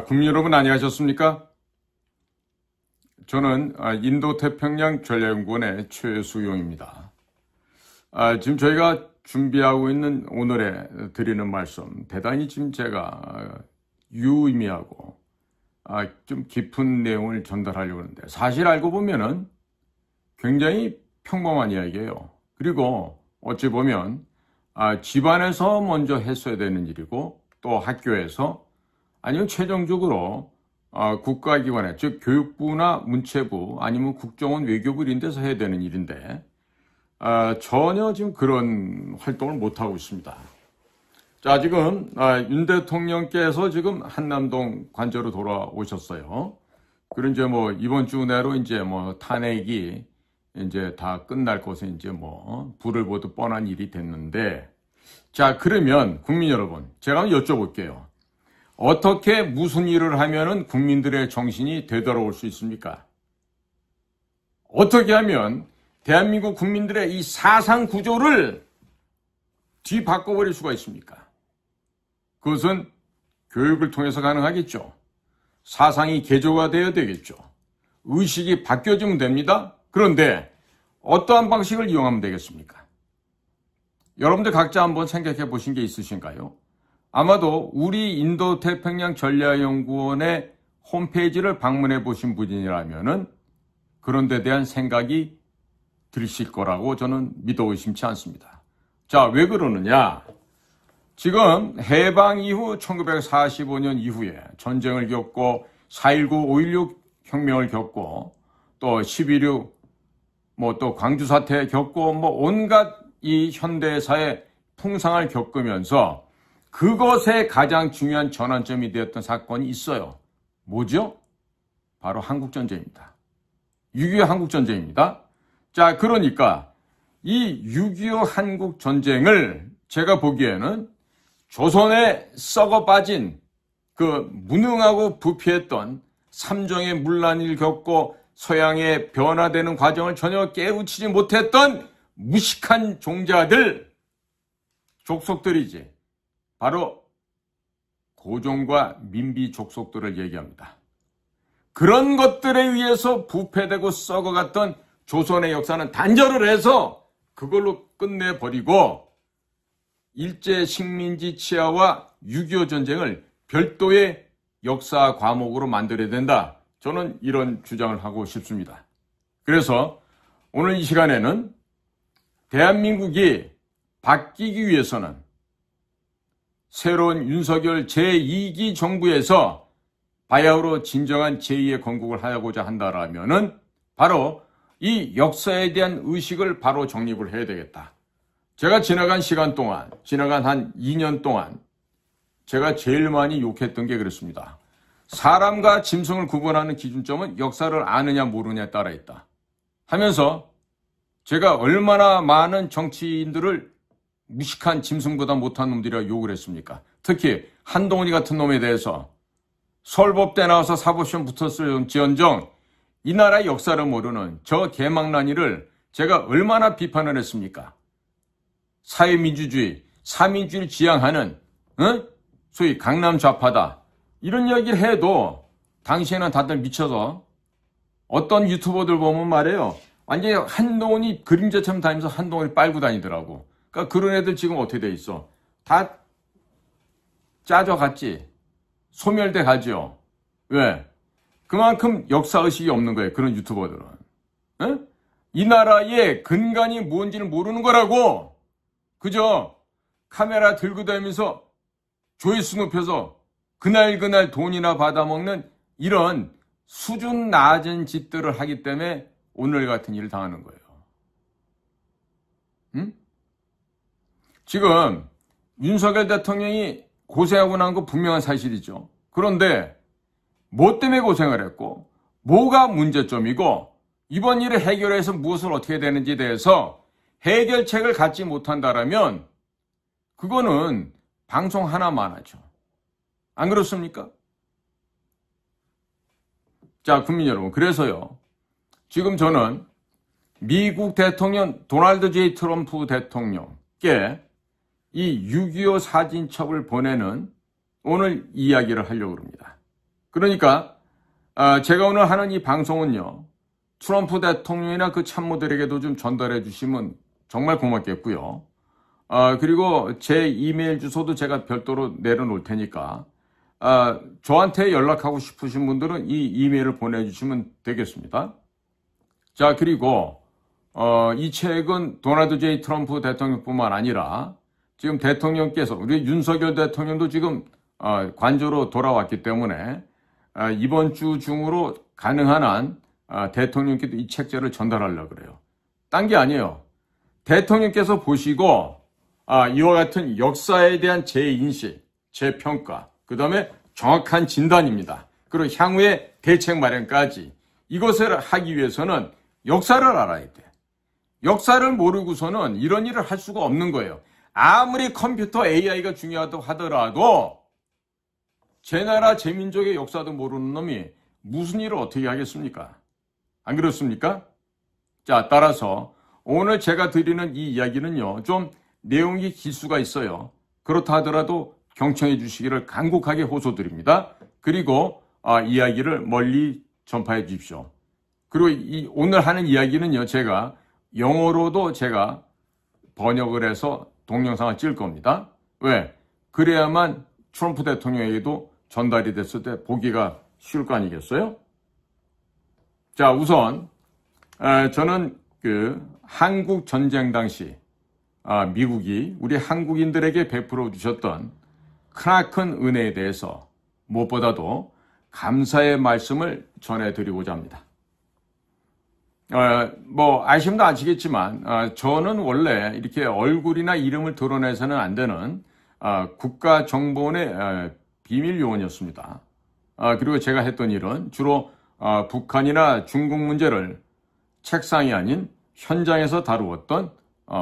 국민 여러분 안녕하셨습니까? 저는 인도태평양 전략연구원의 최수용입니다. 지금 저희가 준비하고 있는 오늘에 드리는 말씀, 대단히 지금 제가 유의미하고 좀 깊은 내용을 전달하려고 하는데, 사실 알고 보면은 굉장히 평범한 이야기예요. 그리고 어찌 보면 집안에서 먼저 했어야 되는 일이고, 또 학교에서 아니면 최종적으로 국가기관에, 즉 교육부나 문체부 아니면 국정원 외교부 이런 데서 해야 되는 일인데 전혀 지금 그런 활동을 못하고 있습니다. 자, 지금 윤 대통령께서 지금 한남동 관저로 돌아오셨어요. 그리고 이제 이번 주 내로 이제 탄핵이 이제 다 끝날 것은 이제 불을 보듯 뻔한 일이 됐는데, 자, 그러면 국민 여러분, 제가 한번 여쭤볼게요. 어떻게 무슨 일을 하면은 국민들의 정신이 되돌아올 수 있습니까? 어떻게 하면 대한민국 국민들의 이 사상 구조를 뒤바꿔버릴 수가 있습니까? 그것은 교육을 통해서 가능하겠죠. 사상이 개조가 되어야 되겠죠. 의식이 바뀌어지면 됩니다. 그런데 어떠한 방식을 이용하면 되겠습니까? 여러분들 각자 한번 생각해 보신 게 있으신가요? 아마도 우리 인도태평양 전략연구원의 홈페이지를 방문해 보신 분이라면은 그런 데 대한 생각이 들으실 거라고 저는 믿어 의심치 않습니다. 자, 왜 그러느냐? 지금 해방 이후 1945년 이후에 전쟁을 겪고 4.19, 5.16 혁명을 겪고 또 11.6 또 광주 사태 겪고 온갖 이 현대사의 풍상을 겪으면서 그것에 가장 중요한 전환점이 되었던 사건이 있어요. 뭐죠? 바로 한국전쟁입니다. 6.25 한국전쟁입니다. 자, 그러니까 이 6.25 한국전쟁을 제가 보기에는 조선에 썩어 빠진 그 무능하고 부패했던 삼정의 문란을 겪고 서양의 변화되는 과정을 전혀 깨우치지 못했던 무식한 종자들, 족속들이지. 바로 고종과 민비 족속들을 얘기합니다. 그런 것들에 의해서 부패되고 썩어갔던 조선의 역사는 단절을 해서 그걸로 끝내버리고 일제 식민지 치하와 6.25 전쟁을 별도의 역사 과목으로 만들어야 된다. 저는 이런 주장을 하고 싶습니다. 그래서 오늘 이 시간에는 대한민국이 바뀌기 위해서는 새로운 윤석열 제2기 정부에서 바야흐로 진정한 제2의 건국을 하고자 한다라면은 바로 이 역사에 대한 의식을 바로 정립을 해야 되겠다. 제가 지나간 시간 동안, 지나간 한 2년 동안 제가 제일 많이 욕했던 게 그렇습니다. 사람과 짐승을 구분하는 기준점은 역사를 아느냐 모르냐에 따라 있다 하면서 제가 얼마나 많은 정치인들을 무식한 짐승보다 못한 놈들이라 욕을 했습니까? 특히 한동훈이 같은 놈에 대해서 서울법대 나와서 사법시험 붙었을지언정 이 나라의 역사를 모르는 저 개망나니를 제가 얼마나 비판을 했습니까? 사회민주주의, 사민주의를 지향하는 소위 강남 좌파다. 이런 얘기를 해도 당시에는 다들 미쳐서 어떤 유튜버들 보면 말이에요. 완전히 한동훈이 그림자처럼 다니면서 한동훈이 빨고 다니더라고. 그러니까 그런 애들 지금 어떻게 돼 있어? 다 짜져갔지. 소멸돼 가죠. 왜? 그만큼 역사의식이 없는 거예요. 그런 유튜버들은. 에? 이 나라의 근간이 뭔지를 모르는 거라고. 그죠? 카메라 들고 다니면서 조회수 높여서 그날 돈이나 받아먹는 이런 수준 낮은 짓들을 하기 때문에 오늘 같은 일을 당하는 거예요. 응? 지금 윤석열 대통령이 고생하고 난 거 분명한 사실이죠. 그런데 뭐 때문에 고생을 했고 뭐가 문제점이고 이번 일을 해결해서 무엇을 어떻게 되는지에 대해서 해결책을 갖지 못한다라면 그거는 방송 하나만 하죠. 안 그렇습니까? 자, 국민 여러분, 그래서요. 지금 저는 미국 대통령 도널드 J. 트럼프 대통령께 이 6.25 사진첩을 보내는 오늘 이야기를 하려고 합니다. 그러니까 제가 오늘 하는 이 방송은요, 트럼프 대통령이나 그 참모들에게도 좀 전달해 주시면 정말 고맙겠고요. 그리고 제 이메일 주소도 제가 별도로 내려놓을 테니까 저한테 연락하고 싶으신 분들은 이 이메일을 보내주시면 되겠습니다. 자, 그리고 이 책은 도널드 J. 트럼프 대통령뿐만 아니라 지금 대통령께서, 우리 윤석열 대통령도 지금 관저로 돌아왔기 때문에 이번 주 중으로 가능한 한 대통령께도 이 책자를 전달하려고 그래요. 딴 게 아니에요. 대통령께서 보시고 이와 같은 역사에 대한 재인식, 재평가, 그 다음에 정확한 진단입니다. 그리고 향후의 대책 마련까지 이것을 하기 위해서는 역사를 알아야 돼. 역사를 모르고서는 이런 일을 할 수가 없는 거예요. 아무리 컴퓨터 AI가 중요하다고 하더라도 제 나라 제 민족의 역사도 모르는 놈이 무슨 일을 어떻게 하겠습니까? 안 그렇습니까? 자, 따라서 오늘 제가 드리는 이 이야기는요, 좀 내용이 기수가 있어요. 그렇다 하더라도 경청해 주시기를 간곡하게 호소드립니다. 그리고 이야기를 멀리 전파해 주십시오. 그리고 오늘 하는 이야기는요, 제가 영어로도 제가 번역을 해서 동영상을 찍을 겁니다. 왜? 그래야만 트럼프 대통령에게도 전달이 됐을 때 보기가 쉬울 거 아니겠어요? 자, 우선 저는 한국 전쟁 당시 미국이 우리 한국인들에게 베풀어 주셨던 크나큰 은혜에 대해서 무엇보다도 감사의 말씀을 전해드리고자 합니다. 아시면 아시겠지만 저는 원래 이렇게 얼굴이나 이름을 드러내서는 안 되는 국가정보원의 비밀요원이었습니다. 그리고 제가 했던 일은 주로 북한이나 중국 문제를 책상이 아닌 현장에서 다루었던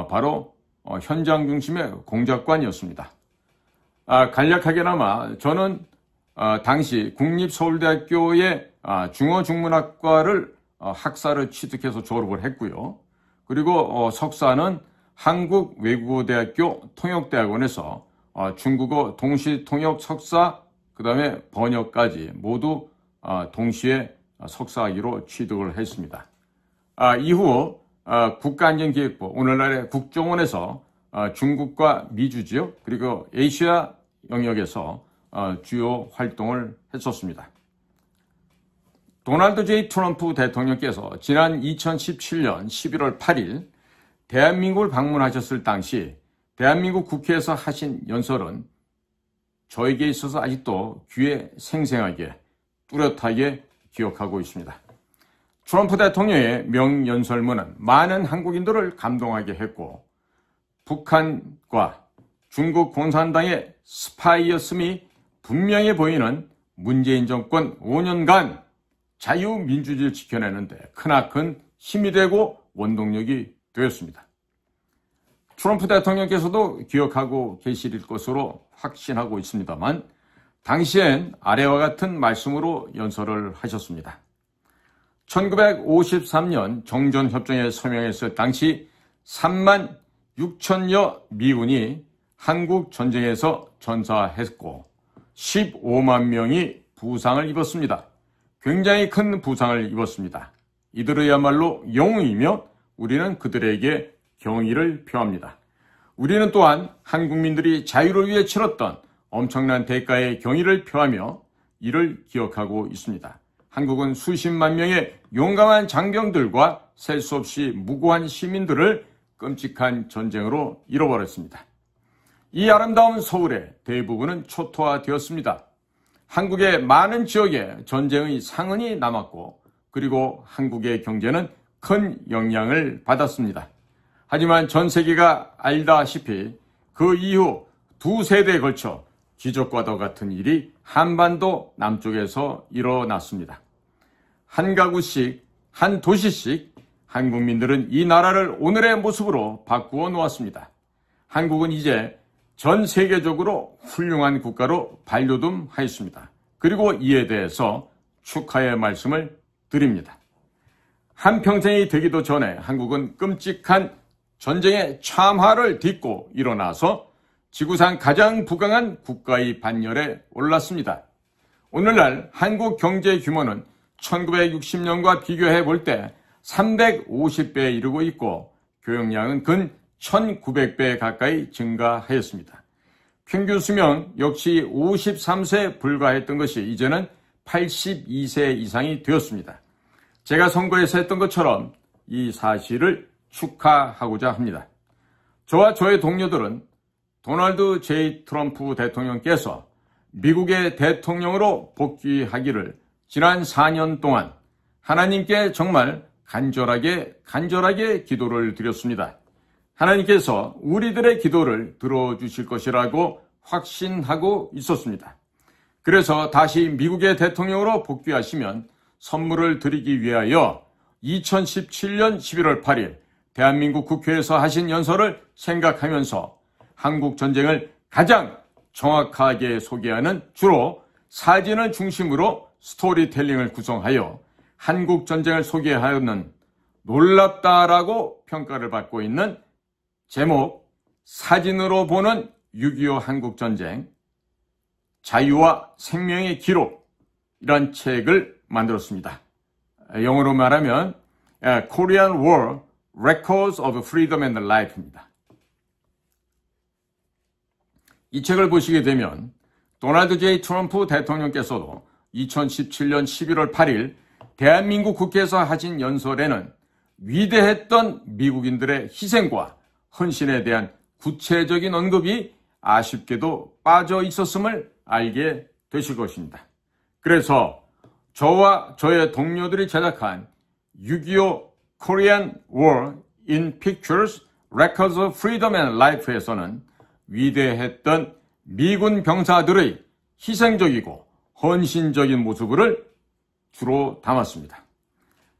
바로 현장 중심의 공작관이었습니다. 간략하게나마 저는 당시 국립서울대학교의 중어중문학과를 학사를 취득해서 졸업을 했고요. 그리고 석사는 한국외국어대학교 통역대학원에서 중국어 동시통역 석사, 그 다음에 번역까지 모두 동시에 석사학위로 취득을 했습니다. 이후 국가안전기획부, 오늘날의 국정원에서 중국과 미주 지역 그리고 아시아 영역에서 주요 활동을 했었습니다. 도널드 J. 트럼프 대통령께서 지난 2017년 11월 8일 대한민국을 방문하셨을 당시 대한민국 국회에서 하신 연설은 저에게 있어서 아직도 귀에 생생하게 뚜렷하게 기억하고 있습니다. 트럼프 대통령의 명연설문은 많은 한국인들을 감동하게 했고 북한과 중국 공산당의 스파이였음이 분명해 보이는 문재인 정권 5년간 자유민주주의를 지켜내는데 크나큰 힘이 되고 원동력이 되었습니다. 트럼프 대통령께서도 기억하고 계실 것으로 확신하고 있습니다만 당시엔 아래와 같은 말씀으로 연설을 하셨습니다. 1953년 정전협정에 서명했을 당시 3만 6천여 미군이 한국 전쟁에서 전사했고 15만 명이 부상을 입었습니다. 굉장히 큰 부상을 입었습니다. 이들이야말로 영웅이며 우리는 그들에게 경의를 표합니다. 우리는 또한 한국민들이 자유를 위해 치렀던 엄청난 대가의 경의를 표하며 이를 기억하고 있습니다. 한국은 수십만 명의 용감한 장병들과 셀 수 없이 무고한 시민들을 끔찍한 전쟁으로 잃어버렸습니다. 이 아름다운 서울의 대부분은 초토화되었습니다. 한국의 많은 지역에 전쟁의 상흔이 남았고 그리고 한국의 경제는 큰 영향을 받았습니다. 하지만 전 세계가 알다시피 그 이후 두 세대에 걸쳐 기적과도 같은 일이 한반도 남쪽에서 일어났습니다. 한 가구씩, 한 도시씩 한국민들은 이 나라를 오늘의 모습으로 바꾸어 놓았습니다. 한국은 이제 전 세계적으로 훌륭한 국가로 발돋움하였습니다. 그리고 이에 대해서 축하의 말씀을 드립니다. 한평생이 되기도 전에 한국은 끔찍한 전쟁의 참화를 딛고 일어나서 지구상 가장 부강한 국가의 반열에 올랐습니다. 오늘날 한국 경제 규모는 1960년과 비교해 볼 때 350배에 이르고 있고 교역량은 근 1900배 가까이 증가하였습니다. 평균 수명 역시 53세에 불과했던 것이 이제는 82세 이상이 되었습니다. 제가 선거에서 했던 것처럼 이 사실을 축하하고자 합니다. 저와 저의 동료들은 도널드 J. 트럼프 대통령께서 미국의 대통령으로 복귀하기를 지난 4년 동안 하나님께 정말 간절하게 기도를 드렸습니다. 하나님께서 우리들의 기도를 들어주실 것이라고 확신하고 있었습니다. 그래서 다시 미국의 대통령으로 복귀하시면 선물을 드리기 위하여 2017년 11월 8일 대한민국 국회에서 하신 연설을 생각하면서 한국 전쟁을 가장 정확하게 소개하는 주로 사진을 중심으로 스토리텔링을 구성하여 한국 전쟁을 소개하는 놀랍다라고 평가를 받고 있는 제목 사진으로 보는 6.25 한국전쟁 자유와 생명의 기록이란 책을 만들었습니다. 영어로 말하면 Korean War Records of Freedom and Life입니다. 이 책을 보시게 되면 도널드 J. 트럼프 대통령께서도 2017년 11월 8일 대한민국 국회에서 하신 연설에는 위대했던 미국인들의 희생과 헌신에 대한 구체적인 언급이 아쉽게도 빠져 있었음을 알게 되실 것입니다. 그래서 저와 저의 동료들이 제작한 6.25 Korean War in Pictures, Records of Freedom and Life에서는 위대했던 미군 병사들의 희생적이고 헌신적인 모습을 주로 담았습니다.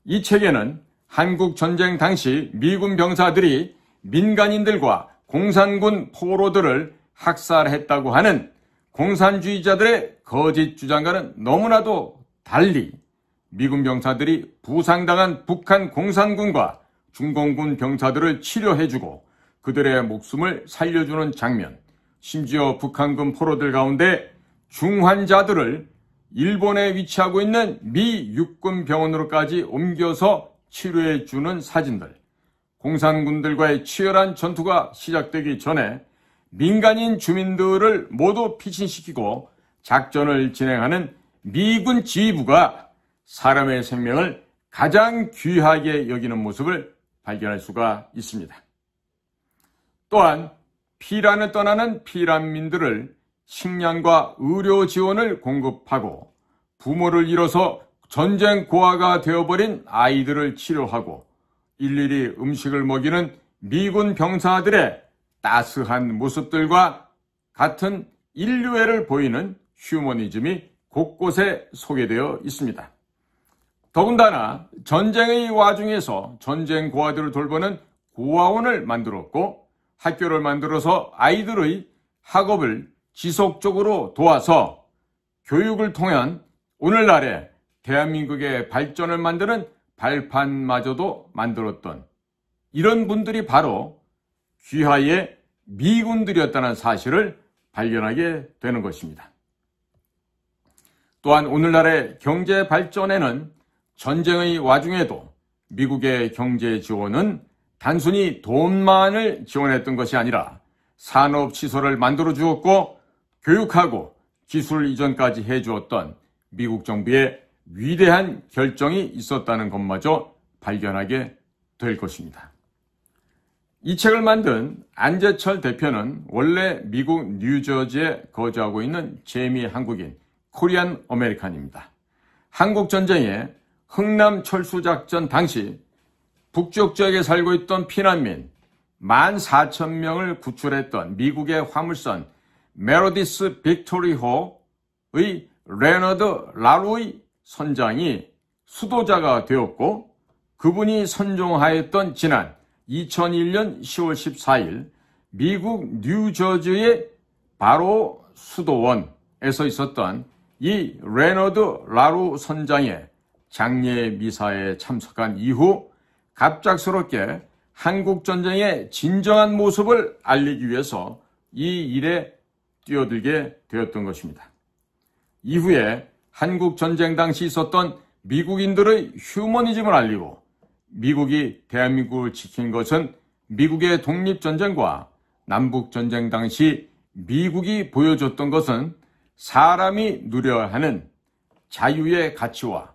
이 책에는 한국 전쟁 당시 미군 병사들이 민간인들과 공산군 포로들을 학살했다고 하는 공산주의자들의 거짓 주장과는 너무나도 달리 미군 병사들이 부상당한 북한 공산군과 중공군 병사들을 치료해주고 그들의 목숨을 살려주는 장면, 심지어 북한군 포로들 가운데 중환자들을 일본에 위치하고 있는 미 육군 병원으로까지 옮겨서 치료해주는 사진들, 공산군들과의 치열한 전투가 시작되기 전에 민간인 주민들을 모두 피신시키고 작전을 진행하는 미군 지휘부가 사람의 생명을 가장 귀하게 여기는 모습을 발견할 수가 있습니다. 또한 피란을 떠나는 피란민들을 식량과 의료 지원을 공급하고 부모를 잃어서 전쟁 고아가 되어버린 아이들을 치료하고 일일이 음식을 먹이는 미군 병사들의 따스한 모습들과 같은 인류애를 보이는 휴머니즘이 곳곳에 소개되어 있습니다. 더군다나 전쟁의 와중에서 전쟁 고아들을 돌보는 고아원을 만들었고 학교를 만들어서 아이들의 학업을 지속적으로 도와서 교육을 통한 오늘날의 대한민국의 발전을 만드는 발판마저도 만들었던 이런 분들이 바로 귀하의 미군들이었다는 사실을 발견하게 되는 것입니다. 또한 오늘날의 경제 발전에는 전쟁의 와중에도 미국의 경제 지원은 단순히 돈만을 지원했던 것이 아니라 산업시설을 만들어 주었고 교육하고 기술 이전까지 해주었던 미국 정부의 위대한 결정이 있었다는 것마저 발견하게 될 것입니다. 이 책을 만든 안재철 대표는 원래 미국 뉴저지에 거주하고 있는 재미 한국인 코리안 아메리칸입니다. 한국전쟁에 흥남 철수작전 당시 북쪽 지역에 살고 있던 피난민 14,000명을 구출했던 미국의 화물선 메로디스 빅토리호의 레너드 라루의 선장이 수도자가 되었고 그분이 선종하였던 지난 2001년 10월 14일 미국 뉴저지의 바로 수도원에서 있었던 이 레너드 라루 선장의 장례 미사에 참석한 이후 갑작스럽게 한국전쟁의 진정한 모습을 알리기 위해서 이 일에 뛰어들게 되었던 것입니다. 이후에 한국 전쟁 당시 있었던 미국인들의 휴머니즘을 알리고 미국이 대한민국을 지킨 것은 미국의 독립전쟁과 남북전쟁 당시 미국이 보여줬던 것은 사람이 누려야 하는 자유의 가치와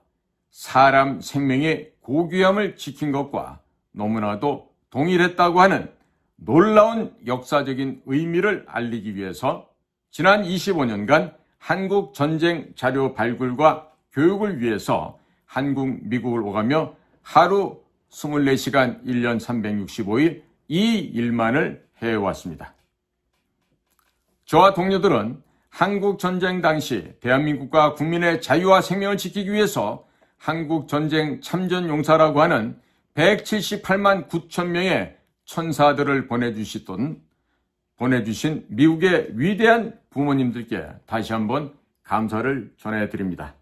사람 생명의 고귀함을 지킨 것과 너무나도 동일했다고 하는 놀라운 역사적인 의미를 알리기 위해서 지난 25년간 한국 전쟁 자료 발굴과 교육을 위해서 한국, 미국을 오가며 하루 24시간 1년 365일 이 일만을 해왔습니다. 저와 동료들은 한국 전쟁 당시 대한민국과 국민의 자유와 생명을 지키기 위해서 한국 전쟁 참전 용사라고 하는 178만 9천 명의 천사들을 보내주신 미국의 위대한 부모님들께 다시 한번 감사를 전해드립니다.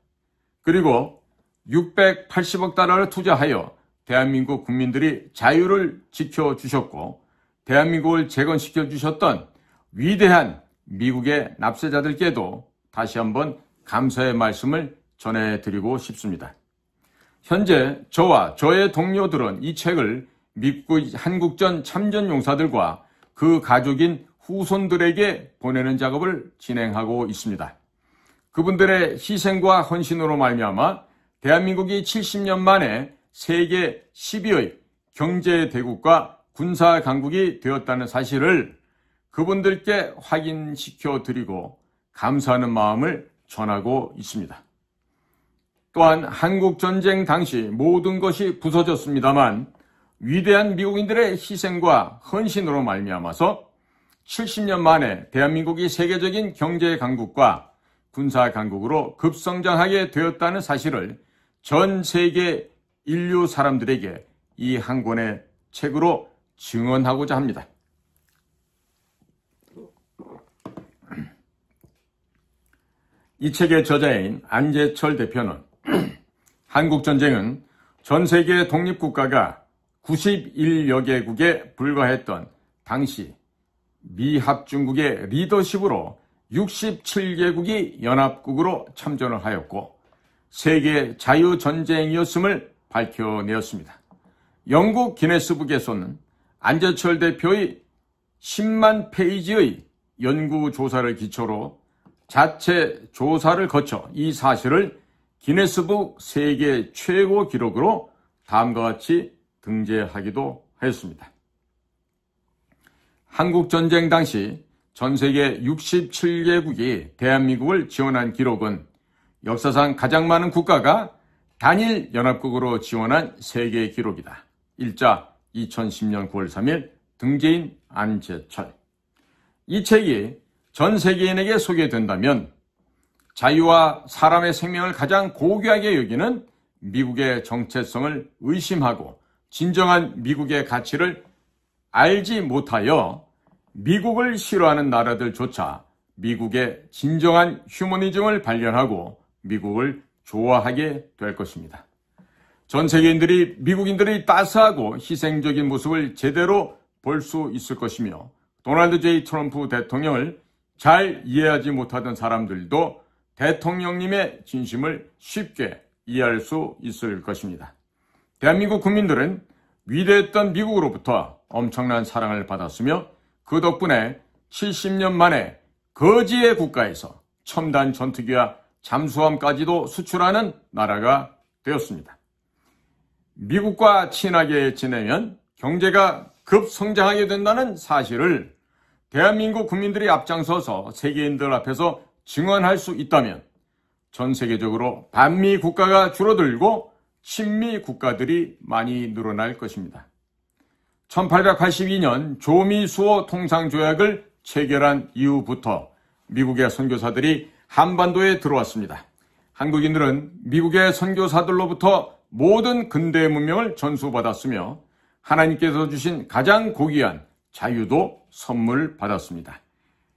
그리고 680억 달러를 투자하여 대한민국 국민들이 자유를 지켜주셨고 대한민국을 재건시켜 주셨던 위대한 미국의 납세자들께도 다시 한번 감사의 말씀을 전해드리고 싶습니다. 현재 저와 저의 동료들은 이 책을 미국 한국전 참전 용사들과 그 가족인 후손들에게 보내는 작업을 진행하고 있습니다. 그분들의 희생과 헌신으로 말미암아 대한민국이 70년 만에 세계 10위의 경제 대국과 군사 강국이 되었다는 사실을 그분들께 확인시켜 드리고 감사하는 마음을 전하고 있습니다. 또한 한국전쟁 당시 모든 것이 부서졌습니다만 위대한 미국인들의 희생과 헌신으로 말미암아서 70년 만에 대한민국이 세계적인 경제 강국과 군사 강국으로 급성장하게 되었다는 사실을 전 세계 인류 사람들에게 이 한 권의 책으로 증언하고자 합니다. 이 책의 저자인 안재철 대표는 한국전쟁은 전 세계 독립국가가 91여 개국에 불과했던 당시 미합중국의 리더십으로 67개국이 연합국으로 참전을 하였고 세계 자유전쟁이었음을 밝혀내었습니다. 영국 기네스북에서는 안재철 대표의 10만 페이지의 연구조사를 기초로 자체 조사를 거쳐 이 사실을 기네스북 세계 최고 기록으로 다음과 같이 등재하기도 하였습니다. 한국전쟁 당시 전 세계 67개국이 대한민국을 지원한 기록은 역사상 가장 많은 국가가 단일 연합국으로 지원한 세계 기록이다. 일자 2010년 9월 3일 등재인 안재철. 이 책이 전 세계인에게 소개된다면 자유와 사람의 생명을 가장 고귀하게 여기는 미국의 정체성을 의심하고 진정한 미국의 가치를 알지 못하여 미국을 싫어하는 나라들조차 미국의 진정한 휴머니즘을 발견하고 미국을 좋아하게 될 것입니다. 전 세계인들이 미국인들의 따스하고 희생적인 모습을 제대로 볼 수 있을 것이며 도널드 J. 트럼프 대통령을 잘 이해하지 못하던 사람들도 대통령님의 진심을 쉽게 이해할 수 있을 것입니다. 대한민국 국민들은 위대했던 미국으로부터 엄청난 사랑을 받았으며 그 덕분에 70년 만에 거지의 국가에서 첨단 전투기와 잠수함까지도 수출하는 나라가 되었습니다. 미국과 친하게 지내면 경제가 급성장하게 된다는 사실을 대한민국 국민들이 앞장서서 세계인들 앞에서 증언할 수 있다면 전 세계적으로 반미 국가가 줄어들고 친미 국가들이 많이 늘어날 것입니다. 1882년 조미수호 통상조약을 체결한 이후부터 미국의 선교사들이 한반도에 들어왔습니다. 한국인들은 미국의 선교사들로부터 모든 근대 문명을 전수받았으며 하나님께서 주신 가장 고귀한 자유도 선물 받았습니다.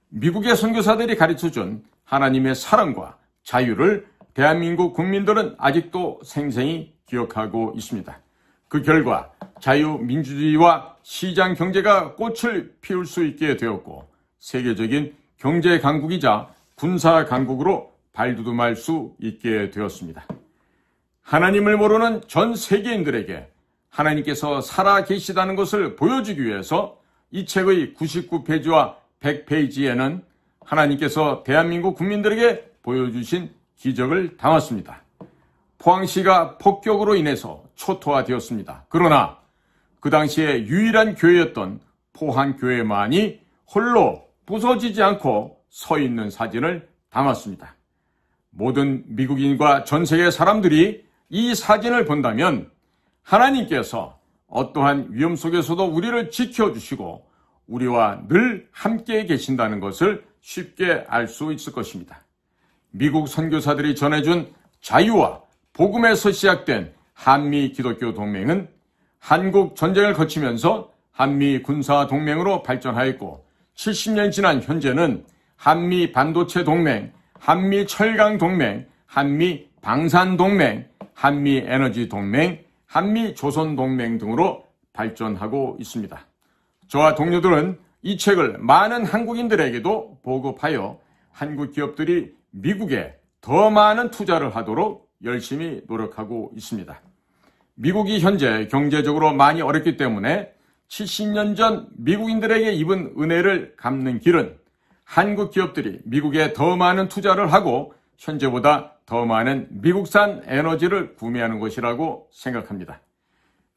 미국의 선교사들이 가르쳐준 하나님의 사랑과 자유를 대한민국 국민들은 아직도 생생히 기억하고 있습니다. 그 결과 자유민주주의와 시장경제가 꽃을 피울 수 있게 되었고 세계적인 경제 강국이자 군사 강국으로 발돋움할 수 있게 되었습니다. 하나님을 모르는 전 세계인들에게 하나님께서 살아계시다는 것을 보여주기 위해서 이 책의 99페이지와 100페이지에는 하나님께서 대한민국 국민들에게 보여주신 기적을 담았습니다. 포항시가 폭격으로 인해서 초토화되었습니다. 그러나 그 당시에 유일한 교회였던 포항교회만이 홀로 부서지지 않고 서 있는 사진을 담았습니다. 모든 미국인과 전 세계 사람들이 이 사진을 본다면 하나님께서 어떠한 위험 속에서도 우리를 지켜주시고 우리와 늘 함께 계신다는 것을 쉽게 알 수 있을 것입니다. 미국 선교사들이 전해준 자유와 복음에서 시작된 한미 기독교 동맹은 한국 전쟁을 거치면서 한미 군사 동맹으로 발전하였고 70년 지난 현재는 한미 반도체 동맹, 한미 철강 동맹, 한미 방산 동맹, 한미 에너지 동맹, 한미 조선 동맹 등으로 발전하고 있습니다. 저와 동료들은 이 책을 많은 한국인들에게도 보급하여 한국 기업들이 미국에 더 많은 투자를 하도록 열심히 노력하고 있습니다. 미국이 현재 경제적으로 많이 어렵기 때문에 70년 전 미국인들에게 입은 은혜를 갚는 길은 한국 기업들이 미국에 더 많은 투자를 하고 현재보다 더 많은 미국산 에너지를 구매하는 것이라고 생각합니다.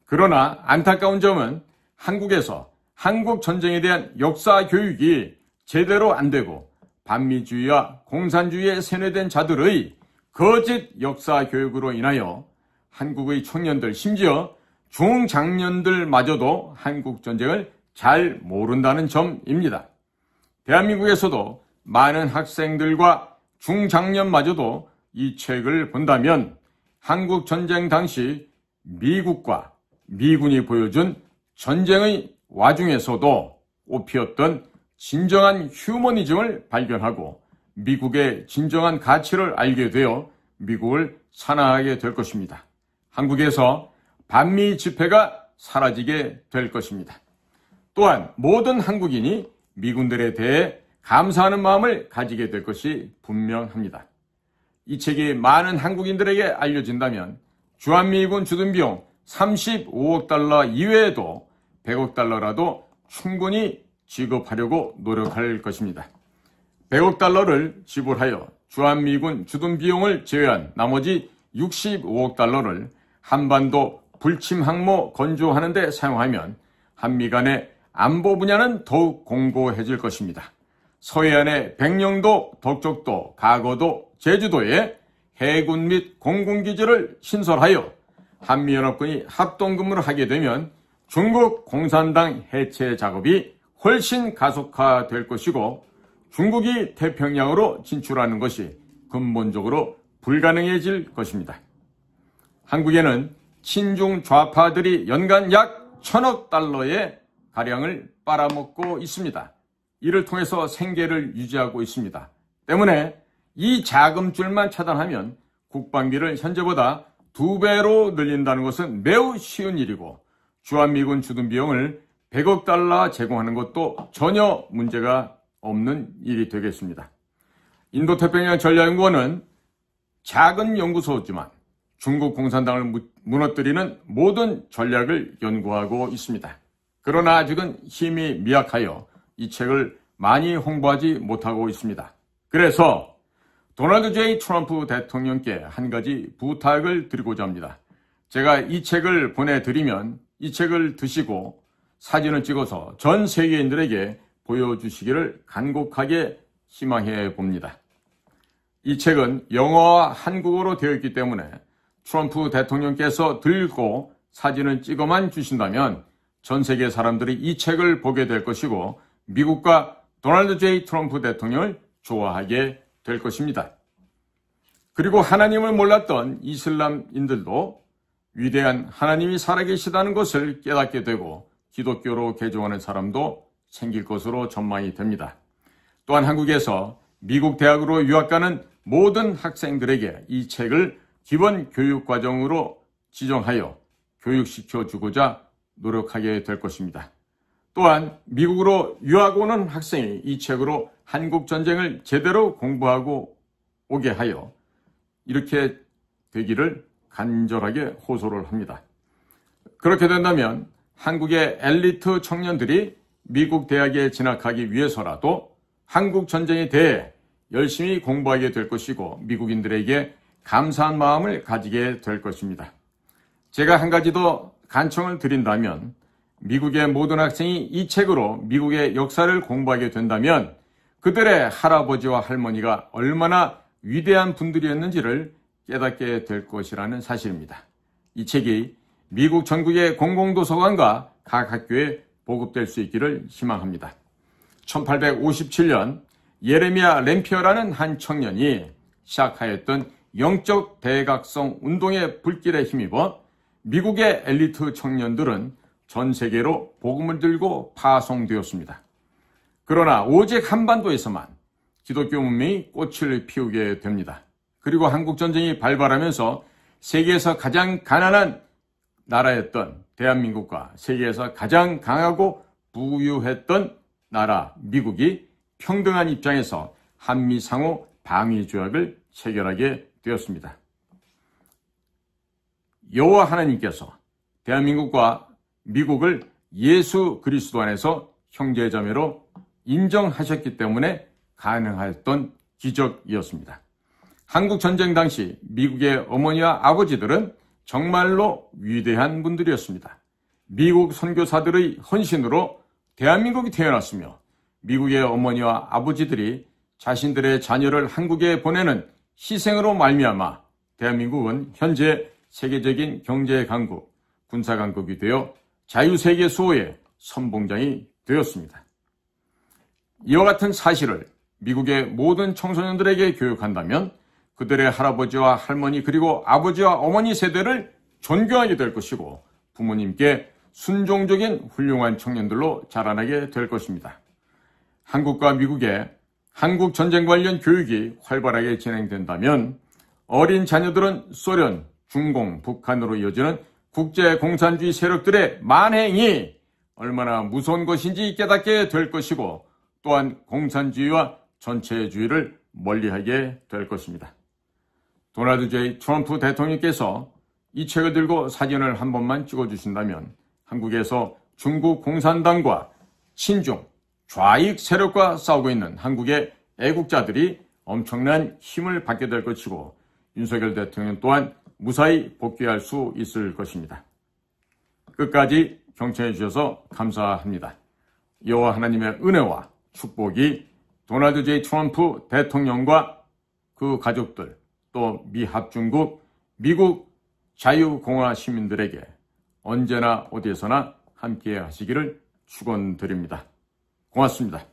그러나 안타까운 점은 한국에서 한국 전쟁에 대한 역사 교육이 제대로 안 되고 반미주의와 공산주의에 세뇌된 자들의 거짓 역사 교육으로 인하여 한국의 청년들, 심지어 중장년들마저도 한국 전쟁을 잘 모른다는 점입니다. 대한민국에서도 많은 학생들과 중장년마저도 이 책을 본다면 한국 전쟁 당시 미국과 미군이 보여준 전쟁의 와중에서도 꽃피었던 진정한 휴머니즘을 발견하고 미국의 진정한 가치를 알게 되어 미국을 사랑하게 될 것입니다. 한국에서 반미 집회가 사라지게 될 것입니다. 또한 모든 한국인이 미군들에 대해 감사하는 마음을 가지게 될 것이 분명합니다. 이 책이 많은 한국인들에게 알려진다면 주한미군 주둔비용 35억 달러 이외에도 100억 달러라도 충분히 지급하려고 노력할 것입니다. 100억 달러를 지불하여 주한미군 주둔비용을 제외한 나머지 65억 달러를 한반도 불침 항모 건조하는 데 사용하면 한미 간의 안보 분야는 더욱 공고해질 것입니다. 서해안의 백령도, 덕적도, 가거도, 제주도에 해군 및 공군기지를 신설하여 한미연합군이 합동근무를 하게 되면 중국 공산당 해체 작업이 훨씬 가속화될 것이고 중국이 태평양으로 진출하는 것이 근본적으로 불가능해질 것입니다. 한국에는 친중 좌파들이 연간 약 1,000억 달러의 가량을 빨아먹고 있습니다. 이를 통해서 생계를 유지하고 있습니다. 때문에 이 자금줄만 차단하면 국방비를 현재보다 2배로 늘린다는 것은 매우 쉬운 일이고 주한미군 주둔비용을 100억 달러 제공하는 것도 전혀 문제가 없는 일이 되겠습니다. 인도태평양 전략연구원은 작은 연구소지만 중국 공산당을 무너뜨리는 모든 전략을 연구하고 있습니다. 그러나 아직은 힘이 미약하여 이 책을 많이 홍보하지 못하고 있습니다. 그래서 도널드 J. 트럼프 대통령께 한 가지 부탁을 드리고자 합니다. 제가 이 책을 보내드리면 이 책을 드시고 사진을 찍어서 전 세계인들에게 보여주시기를 간곡하게 희망해 봅니다. 이 책은 영어와 한국어로 되어 있기 때문에 트럼프 대통령께서 들고 사진을 찍어만 주신다면 전 세계 사람들이 이 책을 보게 될 것이고 미국과 도널드 J. 트럼프 대통령을 좋아하게 될 것입니다. 그리고 하나님을 몰랐던 이슬람인들도 위대한 하나님이 살아계시다는 것을 깨닫게 되고 기독교로 개종하는 사람도 생길 것으로 전망이 됩니다. 또한 한국에서 미국 대학으로 유학 가는 모든 학생들에게 이 책을 기본 교육 과정으로 지정하여 교육시켜 주고자 노력하게 될 것입니다. 또한 미국으로 유학 오는 학생이 이 책으로 한국 전쟁을 제대로 공부하고 오게 하여 이렇게 되기를 간절하게 호소를 합니다. 그렇게 된다면 한국의 엘리트 청년들이 미국 대학에 진학하기 위해서라도 한국 전쟁에 대해 열심히 공부하게 될 것이고 미국인들에게 감사한 마음을 가지게 될 것입니다. 제가 한 가지 더 간청을 드린다면 미국의 모든 학생이 이 책으로 미국의 역사를 공부하게 된다면 그들의 할아버지와 할머니가 얼마나 위대한 분들이었는지를 깨닫게 될 것이라는 사실입니다. 이 책이 미국 전국의 공공도서관과 각 학교에 보급될 수 있기를 희망합니다. 1857년 예레미야 램피어라는 한 청년이 시작하였던 영적 대각성 운동의 불길에 힘입어 미국의 엘리트 청년들은 전 세계로 복음을 들고 파송되었습니다. 그러나 오직 한반도에서만 기독교 문명이 꽃을 피우게 됩니다. 그리고 한국전쟁이 발발하면서 세계에서 가장 가난한 나라였던 대한민국과 세계에서 가장 강하고 부유했던 나라 미국이 평등한 입장에서 한미 상호 방위 조약을 체결하게 되었습니다. 여호와 하나님께서 대한민국과 미국을 예수 그리스도 안에서 형제자매로 인정하셨기 때문에 가능했던 기적이었습니다. 한국 전쟁 당시 미국의 어머니와 아버지들은 정말로 위대한 분들이었습니다. 미국 선교사들의 헌신으로 대한민국이 태어났으며 미국의 어머니와 아버지들이 자신들의 자녀를 한국에 보내는 희생으로 말미암아 대한민국은 현재 세계적인 경제 강국, 군사 강국이 되어 자유세계 수호의 선봉장이 되었습니다. 이와 같은 사실을 미국의 모든 청소년들에게 교육한다면 그들의 할아버지와 할머니 그리고 아버지와 어머니 세대를 존경하게 될 것이고 부모님께 순종적인 훌륭한 청년들로 자라나게 될 것입니다. 한국과 미국의 한국 전쟁 관련 교육이 활발하게 진행된다면 어린 자녀들은 소련, 중공, 북한으로 이어지는 국제공산주의 세력들의 만행이 얼마나 무서운 것인지 깨닫게 될 것이고 또한 공산주의와 전체주의를 멀리하게 될 것입니다. 도널드 J. 트럼프 대통령께서 이 책을 들고 사진을 한 번만 찍어주신다면 한국에서 중국 공산당과 친중, 좌익 세력과 싸우고 있는 한국의 애국자들이 엄청난 힘을 받게 될 것이고 윤석열 대통령 또한 무사히 복귀할 수 있을 것입니다. 끝까지 경청해 주셔서 감사합니다. 여호와 하나님의 은혜와 축복이 도널드 J. 트럼프 대통령과 그 가족들 또 미합중국, 미국 자유공화 시민들에게 언제나 어디에서나 함께 하시기를 축원드립니다. 고맙습니다.